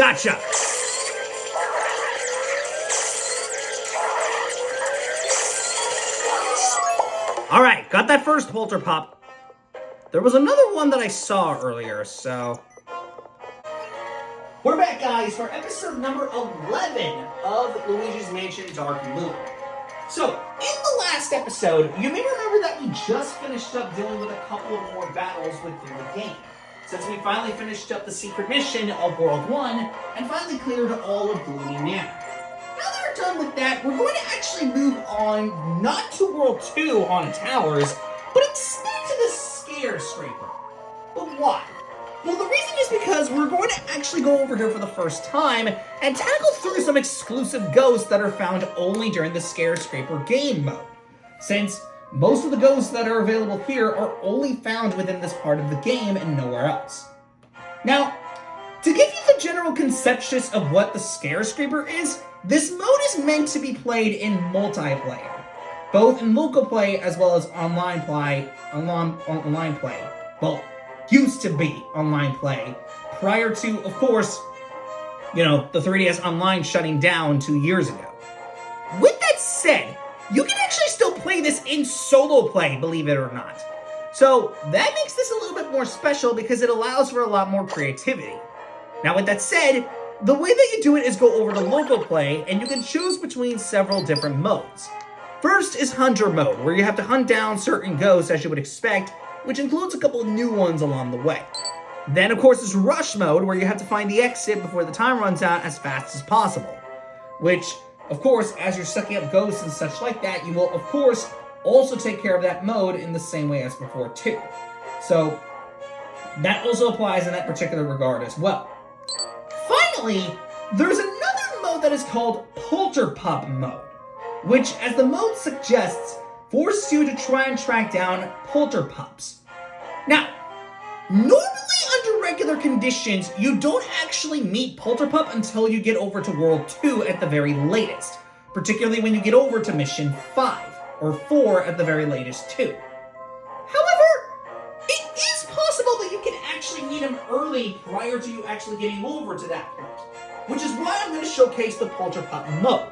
Gotcha! Alright, got that first Polterpup. There was another one that I saw earlier, so... We're back, guys, for episode number 11 of Luigi's Mansion Dark Moon. So, in the last episode, you may remember that we just finished up dealing with a couple of more battles within the game. Since we finally finished up the secret mission of World 1, and finally cleared all of Gloomy Manor. Now that we're done with that, we're going to actually move on, not to World 2 Haunted Towers, but instead to the Scarescraper. But why? Well, the reason is because we're going to actually go over here for the first time and tackle through some exclusive ghosts that are found only during the Scarescraper game mode. Since most of the ghosts that are available here are only found within this part of the game and nowhere else. Now, to give you the general conceptus of what the Scarescraper is, this mode is meant to be played in multiplayer, both in local play as well as online play. Well, used to be online play, prior to, of course, the 3DS Online shutting down 2 years ago. With that said, you can actually still play this in solo play, believe it or not. So that makes this a little bit more special because it allows for a lot more creativity. Now with that said, the way that you do it is go over to local play, and you can choose between several different modes. First is Hunter mode, where you have to hunt down certain ghosts as you would expect, which includes a couple of new ones along the way. Then, of course, is Rush mode, where you have to find the exit before the time runs out as fast as possible. Which, of course, as you're sucking up ghosts and such like that, you will, of course, also take care of that mode in the same way as before, too. So, that also applies in that particular regard as well. Finally, there's another mode that is called Polterpup mode, which, as the mode suggests, forces you to try and track down Polterpups. Now, normally under regular conditions, you don't actually meet Polterpup until you get over to World 2 at the very latest, particularly when you get over to Mission 5, or 4 at the very latest too. However, it is possible that you can actually meet him early prior to you actually getting over to that point, which is why I'm going to showcase the Polterpup mode.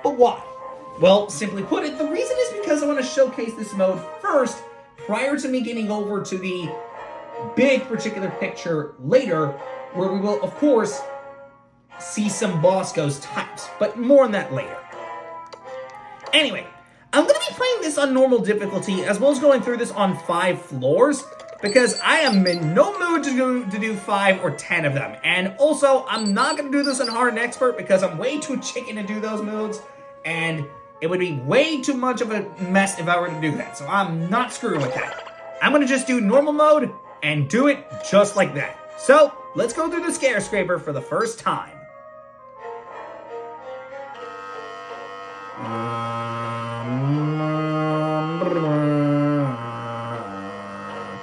But why? Well, simply put it, the reason is because I want to showcase this mode first, prior to me getting over to the big particular picture later, where we will, of course, see some boss ghost types, but more on that later. Anyway, I'm going to be playing this on normal difficulty, as well as going through this on 5 floors, because I am in no mood to do 5 or 10 of them. And also, I'm not going to do this on Hard and Expert, because I'm way too chicken to do those moves, and it would be way too much of a mess if I were to do that, so I'm not screwing with that. I'm going to just do normal mode and do it just like that. So, let's go through the Scarescraper for the first time.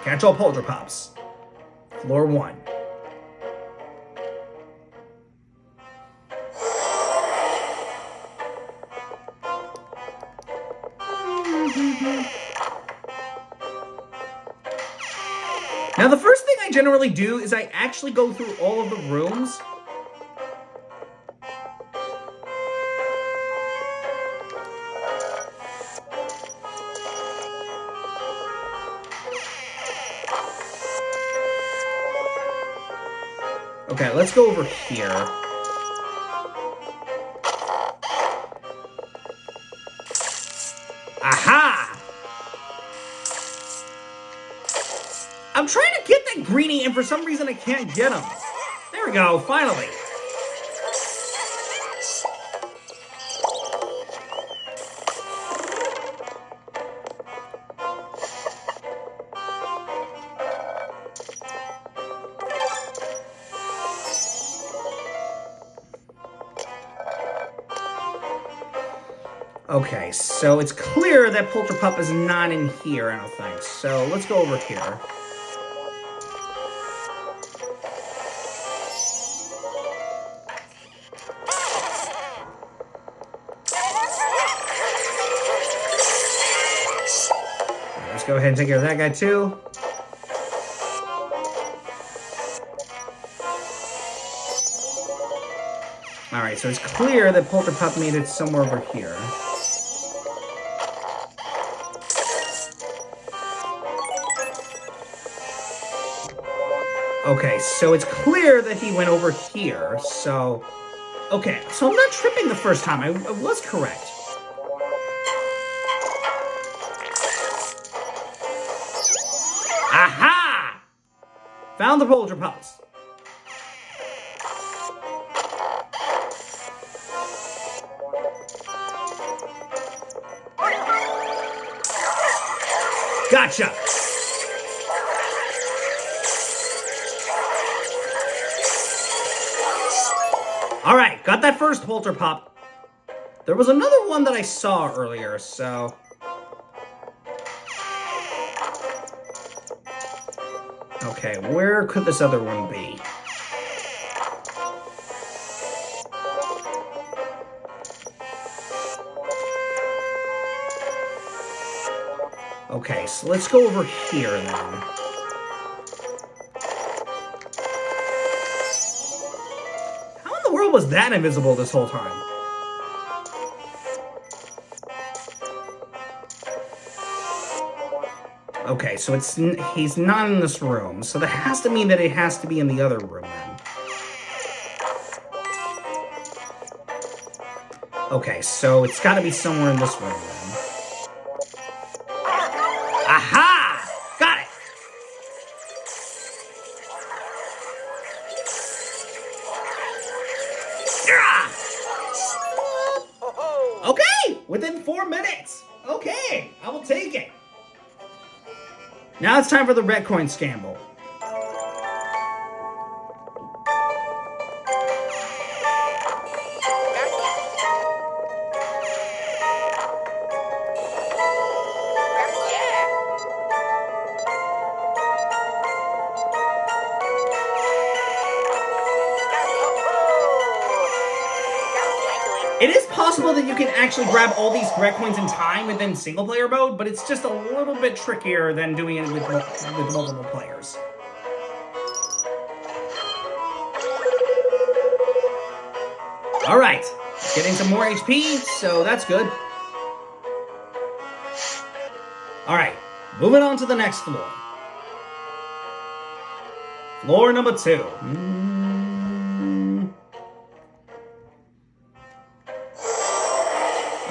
Catch all Polterpups. Floor 1. Now, the first thing I generally do is I actually go through all of the rooms. Okay, let's go over here. Aha! I'm trying to get that greenie, and for some reason I can't get him. There we go, finally. Okay, so it's clear that Polterpup is not in here, I don't think. So let's go over here. Let's go ahead and take care of that guy too. Alright, so it's clear that Polterpup made it somewhere over here. Okay, so it's clear that he went over here, so... Okay, so I'm not tripping the first time. I was correct. Aha! Found the Polterpups. Gotcha! Alright, got that first Polterpup. There was another one that I saw earlier, so... Okay, where could this other one be? Okay, so let's go over here then. How in the world was that invisible this whole time? Okay, so he's not in this room, so that has to mean that it has to be in the other room then. Okay, so it's got to be somewhere in this room then. Aha! Got it! Okay! Within 4 minutes! Okay, I will take it. Now it's time for the red coin scramble. It is possible that you can actually grab all these red coins in time within single player mode, but it's just a little bit trickier than doing it with multiple players. Alright, getting some more HP, so that's good. Alright, moving on to the next floor. Floor number 2.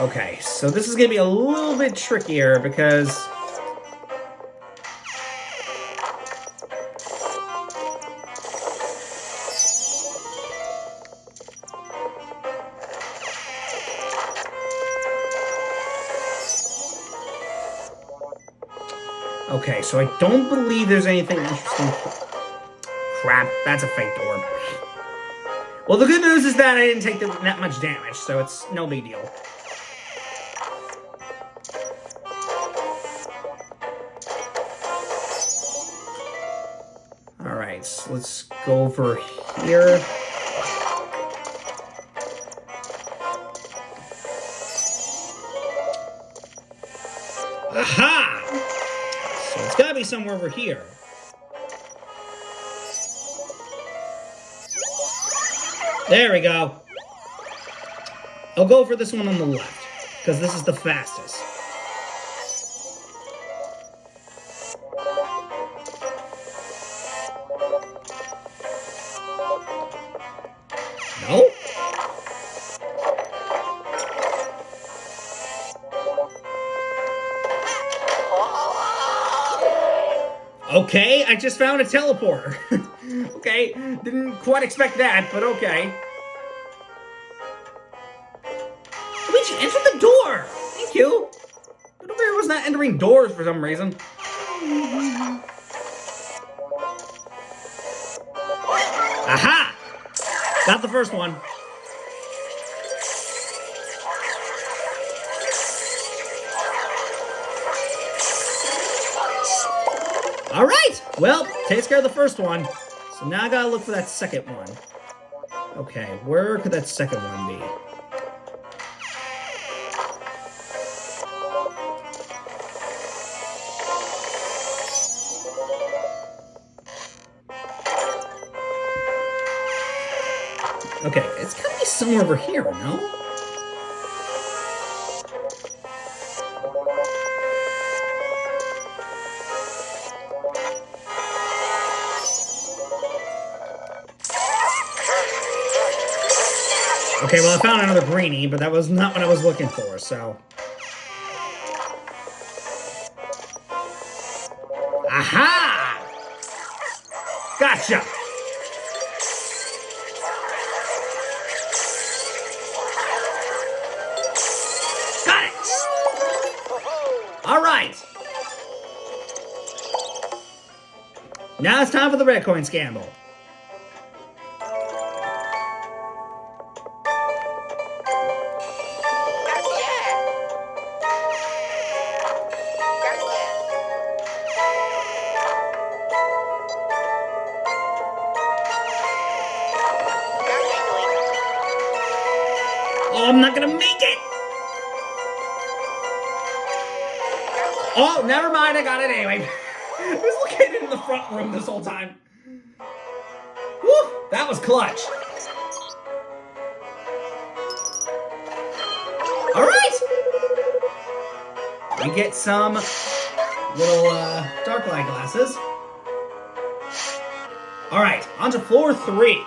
Okay, so this is going to be a little bit trickier because... Okay, so I don't believe there's anything interesting. Crap, that's a fake door. Well, the good news is that I didn't take that much damage, so it's no big deal. Alright, so let's go over here. Aha! So it's gotta be somewhere over here. There we go. I'll go for this one on the left, because this is the fastest. No? Okay, I just found a teleporter. Okay, didn't quite expect that, but okay. Luigi, enter the door! Thank you! But over here was not entering doors for some reason. Aha! Got the first one. Alright! Well, takes care of the first one. So now I gotta look for that second one. Okay, where could that second one be? Okay, it's gotta be somewhere over here, no? Okay, well, I found another greenie, but that was not what I was looking for, so... Aha! Gotcha! Got it! Alright! Now it's time for the red coin scandal. Oh, I'm not gonna make it! Oh, never mind, I got it anyway. I was located in the front room this whole time. Woo, that was clutch. Alright! We get some little dark light glasses. Alright, on to floor 3.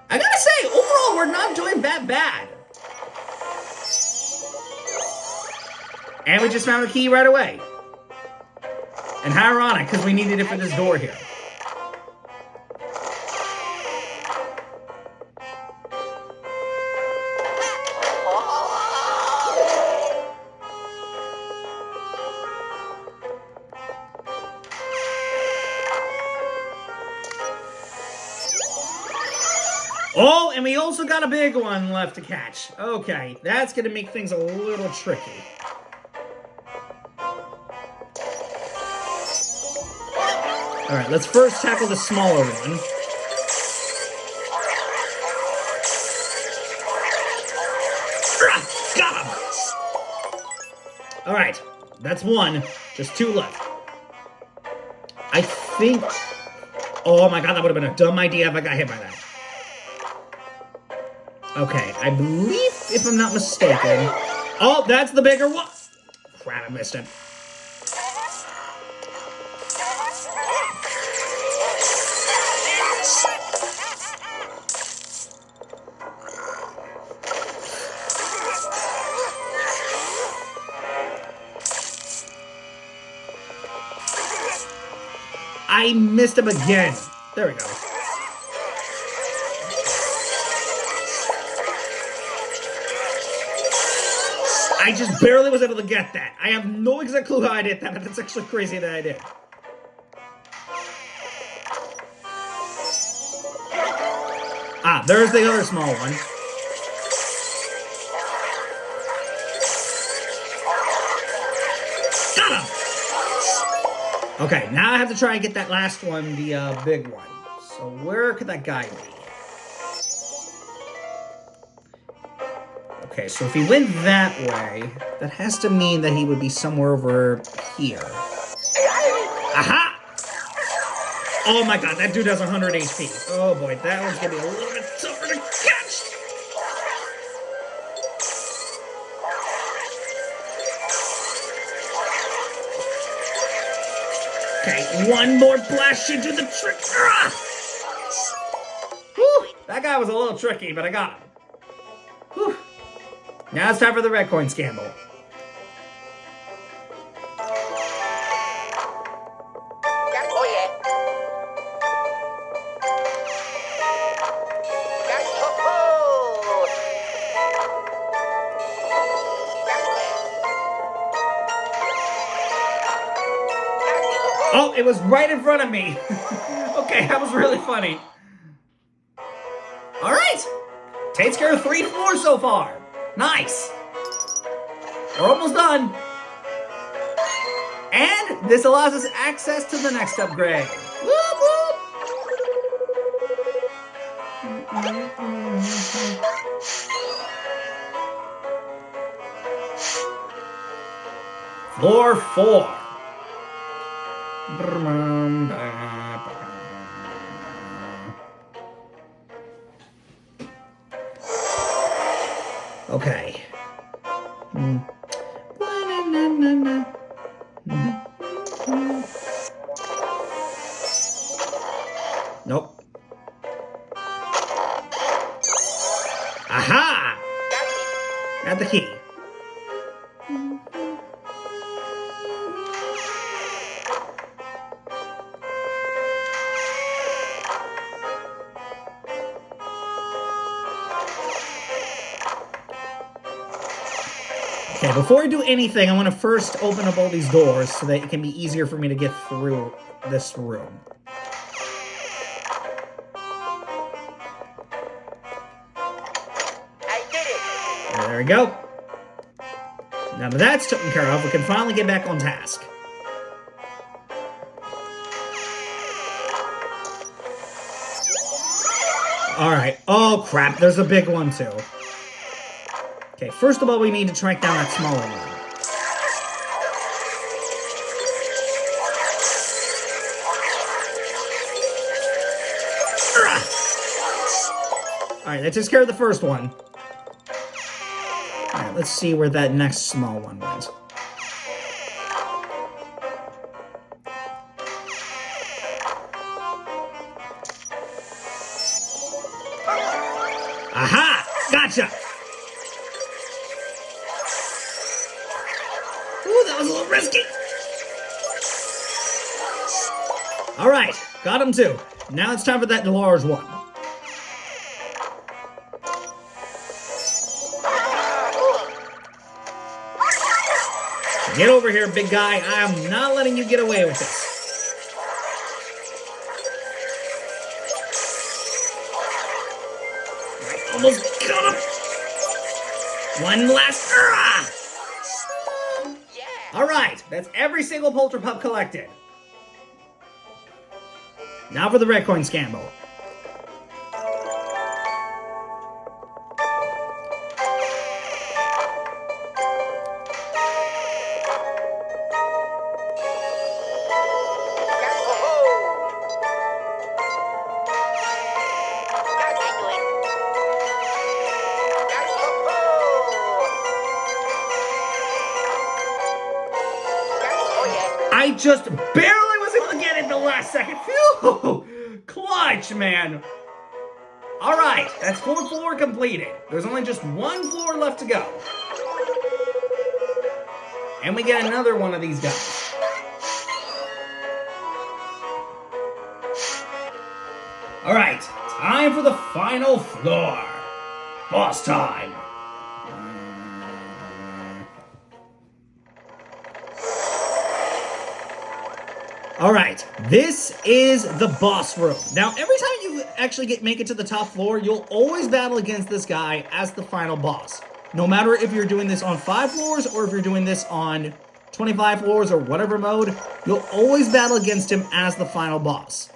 I gotta say, overall, we're not doing that bad. And we just found a key right away. And how ironic, because we needed it for this door here. Oh, and we also got a big one left to catch. Okay, that's gonna make things a little tricky. Alright, let's first tackle the smaller one. Got him! Alright, that's one. Just 2 left. I think... Oh my god, that would have been a dumb idea if I got hit by that. Okay, I believe, if I'm not mistaken... Oh, that's the bigger one! Crap, I missed it. I missed him again. There we go. I just barely was able to get that. I have no exact clue how I did that, but that's actually crazy that I did. Ah, there's the other small one. Got him! Okay, now I have to try and get that last one, the big one. So where could that guy be? Okay, so if he went that way, that has to mean that he would be somewhere over here. Aha! Oh my god, that dude has 100 HP. Oh boy, that one's gonna be a little bit tougher to catch! Okay, one more blast should do the trick. Whew, that guy was a little tricky, but I got him. Whew. Now it's time for the red coin scandal. Oh, it was right in front of me. Okay, that was really funny. All right. Tate's Scare 3 to 4 so far. Nice. We're almost done. And this allows us access to the next upgrade. Whoop, whoop. Floor 4. Okay. Nope. Aha! Got the key. Okay, before I do anything, I want to first open up all these doors so that it can be easier for me to get through this room. I did it! There we go. Now that that's taken care of, we can finally get back on task. Alright. Oh, crap. There's a big one, too. Okay, first of all, we need to track down that smaller one. Alright, that takes care of the first one. Alright, let's see where that next small one went. Aha! Gotcha! Ooh, that was a little risky. Alright, got him too. Now it's time for that large one. Get over here, big guy. I am not letting you get away with this. Almost got him. One last. All right, that's every single Polterpup collected. Now for the red coin scandal. I just barely was able to get it in the last second. Phew! Clutch, man. All right, that's 4th floor completed. There's only just 1 floor left to go. And we get another one of these guys. All right, time for the final floor. Boss time. All right, this is the boss room. Now, every time you actually make it to the top floor, you'll always battle against this guy as the final boss. No matter if you're doing this on 5 floors or if you're doing this on 25 floors or whatever mode, you'll always battle against him as the final boss.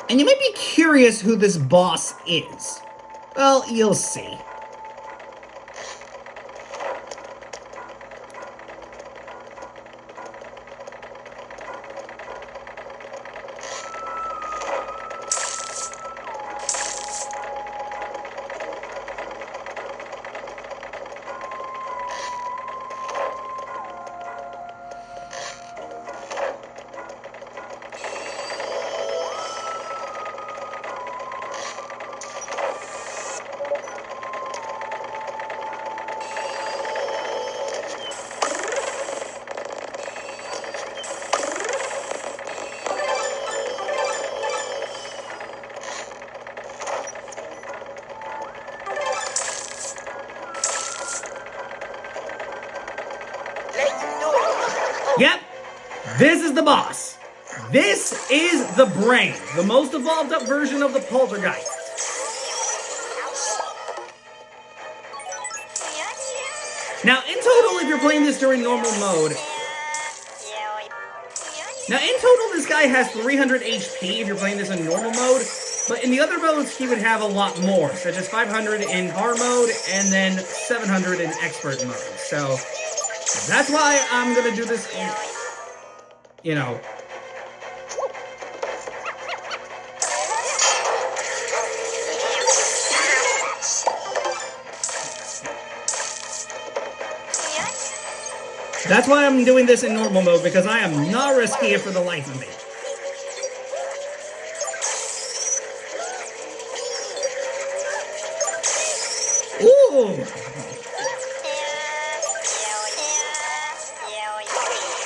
And you might be curious who this boss is. Well, you'll see. Yep, this is the boss. This is the brain, the most evolved up version of the poltergeist. Now, in total, if you're playing this during normal mode, this guy has 300 HP if you're playing this in normal mode, But in the other modes, he would have a lot more, such as 500 in hard mode and then 700 in expert mode. So that's why I'm going to do this, you know. That's why I'm doing this in normal mode, because I am not risking it for the life of me. Ooh!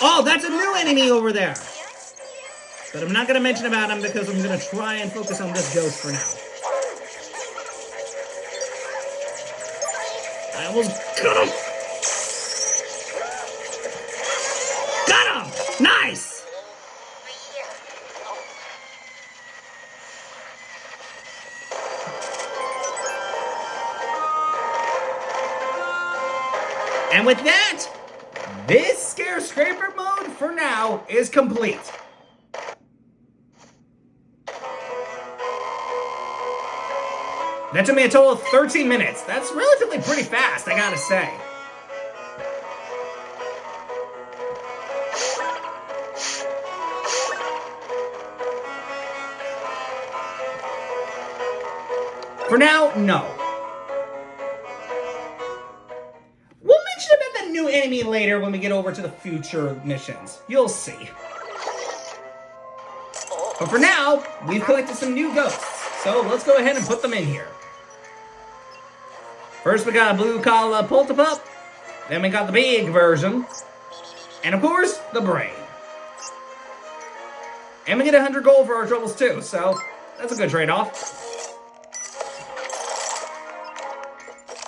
Oh, that's a new enemy over there! But I'm not going to mention about him because I'm going to try and focus on this ghost for now. I almost got him! Nice! And with that, this Scarescraper mode for now is complete. That took me a total of 13 minutes. That's relatively pretty fast, I gotta say. For now, no. We'll mention about the new enemy later when we get over to the future missions. You'll see. But for now, we've collected some new ghosts. So let's go ahead and put them in here. First we got a blue collar Polterpup. Then we got the big version. And of course, the brain. And we get 100 gold for our troubles too, so that's a good trade-off.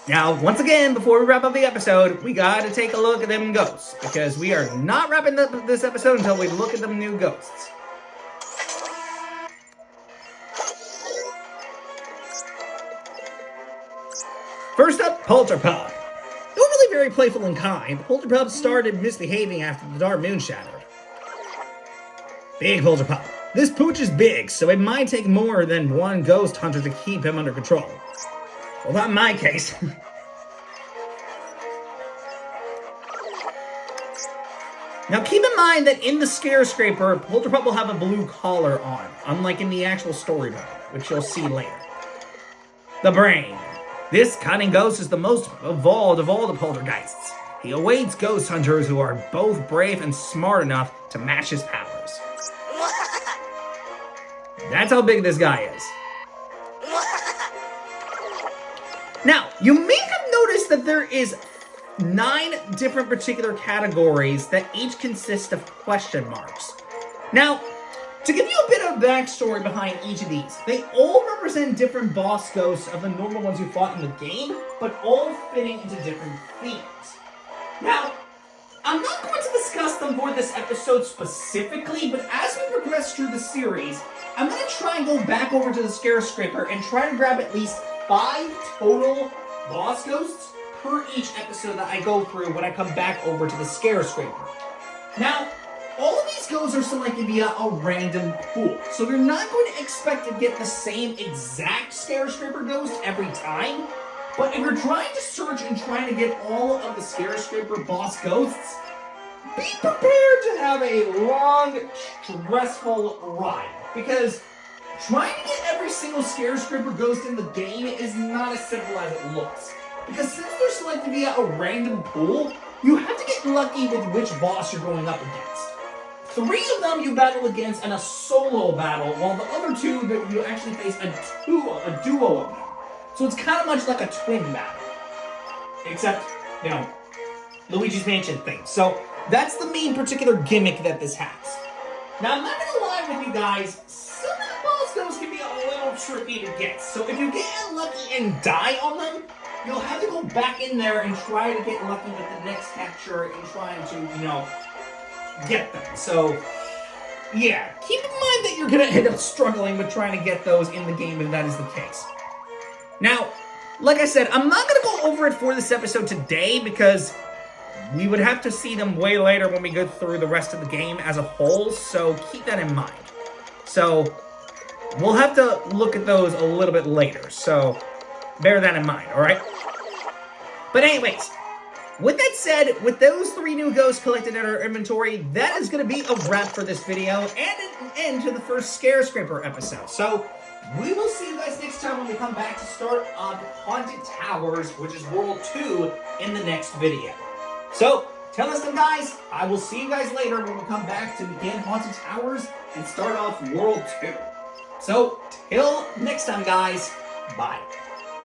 Now, once again, before we wrap up the episode, we gotta take a look at them ghosts, because we are not wrapping up this episode until we look at them new ghosts. First up, Polterpup. Normally very playful and kind, Polterpup started misbehaving after the dark moon shattered. Big Polterpup. This pooch is big, so it might take more than one ghost hunter to keep him under control. Well, not in my case. Now, keep in mind that in the Scarescraper, Polterpup will have a blue collar on, unlike in the actual story mode, which you'll see later. The Brain. This cunning ghost is the most evolved of all the poltergeists. He awaits ghost hunters who are both brave and smart enough to match his powers. That's how big this guy is. Now, you may have noticed that there is 9 different particular categories that each consist of question marks. Now, to give you a bit of backstory behind each of these, they all represent different boss ghosts of the normal ones you fought in the game, but all fitting into different themes. Now, I'm not going to discuss them for this episode specifically, but as we progress through the series, I'm going to try and go back over to the Scarescraper and try to grab at least 5 total boss ghosts per each episode that I go through when I come back over to the Scarescraper. Now, all of these ghosts are selected via a random pool, so you're not going to expect to get the same exact Scarescraper ghost every time, but if you're trying to search and trying to get all of the Scarescraper boss ghosts, be prepared to have a long, stressful ride, because trying to get every single Scarescraper ghost in the game is not as simple as it looks. Because since they're selected via a random pool, you have to get lucky with which boss you're going up against. 3 of them you battle against in a solo battle, while the other 2 that you actually face a duo of them. So it's kind of much like a twin battle. Except, you know, Luigi's Mansion thing. So that's the main particular gimmick that this has. Now, I'm not going to lie with you guys, some of the boss ghosts can be a little tricky to get. So if you get unlucky and die on them, you'll have to go back in there and try to get lucky with the next capture and trying to, you know, get them. So, yeah, keep in mind that you're going to end up struggling with trying to get those in the game if that is the case. Now, like I said, I'm not going to go over it for this episode today because we would have to see them way later when we go through the rest of the game as a whole, so keep that in mind. So, We'll have to look at those a little bit later, so bear that in mind, alright? But anyways, with that said, with those 3 new ghosts collected in our inventory, that is going to be a wrap for this video and an end to the first Scarescraper episode. So, we will see you guys next time when we come back to start on Haunted Towers, which is World 2, in the next video. So, till next time, guys, I will see you guys later when we come back to begin Haunted Towers and start off World 2. So, till next time, guys, bye.